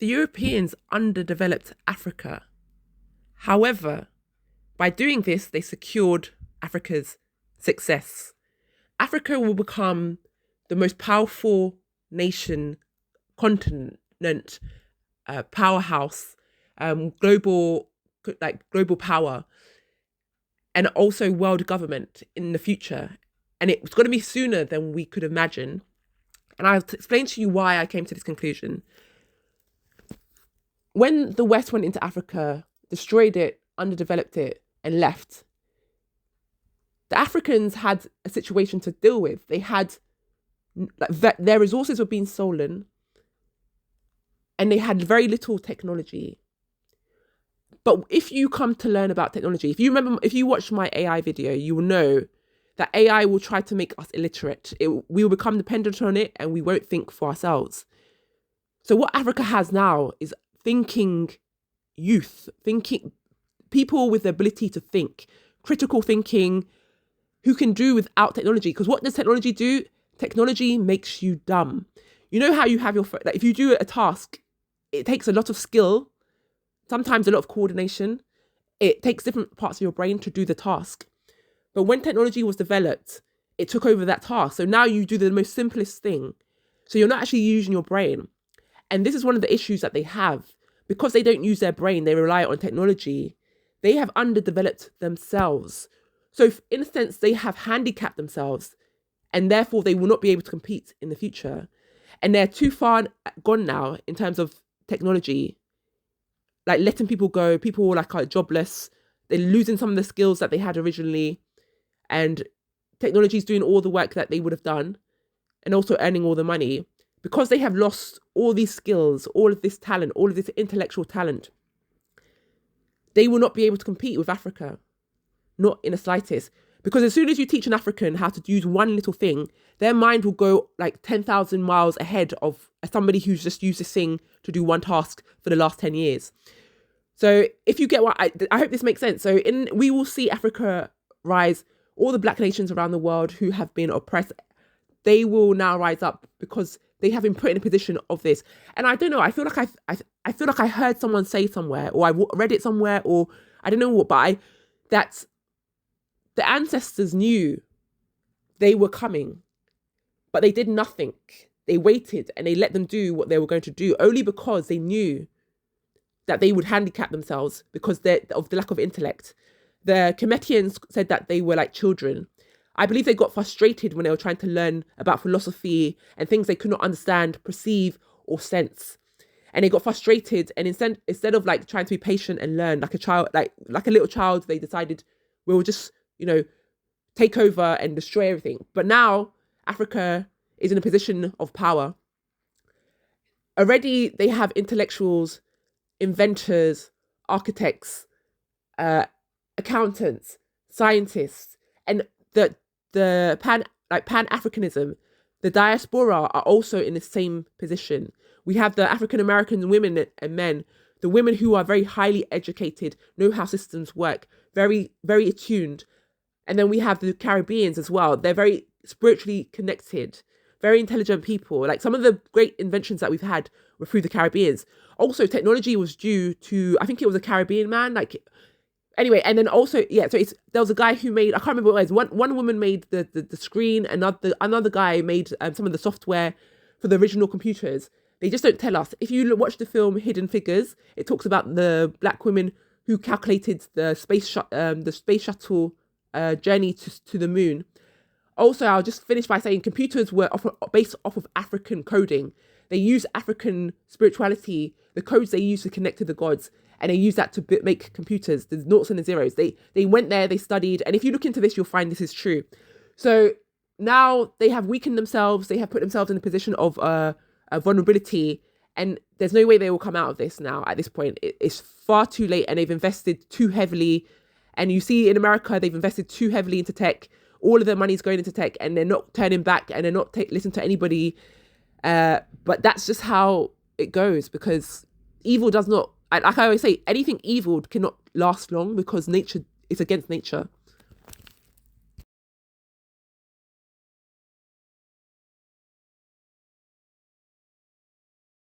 The Europeans underdeveloped Africa. However, by doing this, they secured Africa's success. Africa will become the most powerful nation, continent, powerhouse, global power, and also world government in the future. And it's going to be sooner than we could imagine. And I'll explain to you why I came to this conclusion. When the West went into Africa, destroyed it, underdeveloped it, and left, the Africans had a situation to deal with. They had, their resources were being stolen, and they had very little technology. But if you come to learn about technology, if you watch my AI video, you will know that AI will try to make us illiterate. We will become dependent on it, and we won't think for ourselves. So what Africa has now is thinking youth, thinking people with the ability to think, critical thinking, who can do without technology. Because what does technology do? Technology makes you dumb. You know how you have if you do a task, it takes a lot of skill, sometimes a lot of coordination. It takes different parts of your brain to do the task. But when technology was developed, it took over that task. So now you do the most simplest thing. So you're not actually using your brain. And this is one of the issues that they have. Because they don't use their brain, they rely on technology. They have underdeveloped themselves. So in a sense, they have handicapped themselves, and therefore they will not be able to compete in the future. And they're too far gone now in terms of technology, like letting people go. People are jobless. They're losing some of the skills that they had originally. And technology is doing all the work that they would have done, and also earning all the money. Because they have lost all these skills, all of this talent, all of this intellectual talent, they will not be able to compete with Africa, not in the slightest. Because as soon as you teach an African how to use one little thing, their mind will go like 10,000 miles ahead of somebody who's just used this thing to do one task for the last 10 years. So if you get what I hope this makes sense. So we will see Africa rise, all the black nations around the world who have been oppressed, they will now rise up because they have been put in a position of this. And I don't know, I feel like I heard someone say somewhere, or I read it somewhere, or I don't know what, but that the ancestors knew they were coming, but they did nothing. They waited and they let them do what they were going to do, only because they knew that they would handicap themselves because of the lack of intellect. The Cometians said that they were like children. I believe they got frustrated when they were trying to learn about philosophy and things they could not understand, perceive, or sense. And they got frustrated, and instead of like trying to be patient and learn like a child, like a little child, they decided we'll just, take over and destroy everything. But now Africa is in a position of power. Already they have intellectuals, inventors, architects, accountants, scientists, and the Pan-Africanism, the diaspora are also in the same position. We have the African-American women and men, the women who are very highly educated, know how systems work, very, very attuned. And then we have the Caribbeans as well. They're very spiritually connected, very intelligent people. Like some of the great inventions that we've had were through the Caribbeans. Also, technology was due to, I think it was a Caribbean man, anyway, and then also, there was a guy who made, I can't remember what it was. One woman made the screen, another guy made some of the software for the original computers. They just don't tell us. If you watch the film Hidden Figures, it talks about the black women who calculated the space shuttle journey to the moon. Also, I'll just finish by saying computers were based off of African coding. They use African spirituality, the codes they use to connect to the gods, and they use that to make computers, the noughts and the zeros. They went there, they studied, and if you look into this, you'll find this is true. So now they have weakened themselves, they have put themselves in a position of vulnerability, and there's no way they will come out of this now at this point. It's far too late, and they've invested too heavily. And you see in America, they've invested too heavily into tech. All of their money is going into tech, and they're not turning back, and they're not listening to anybody. But that's just how it goes, because evil does not, like I always say, anything evil cannot last long because nature is against nature.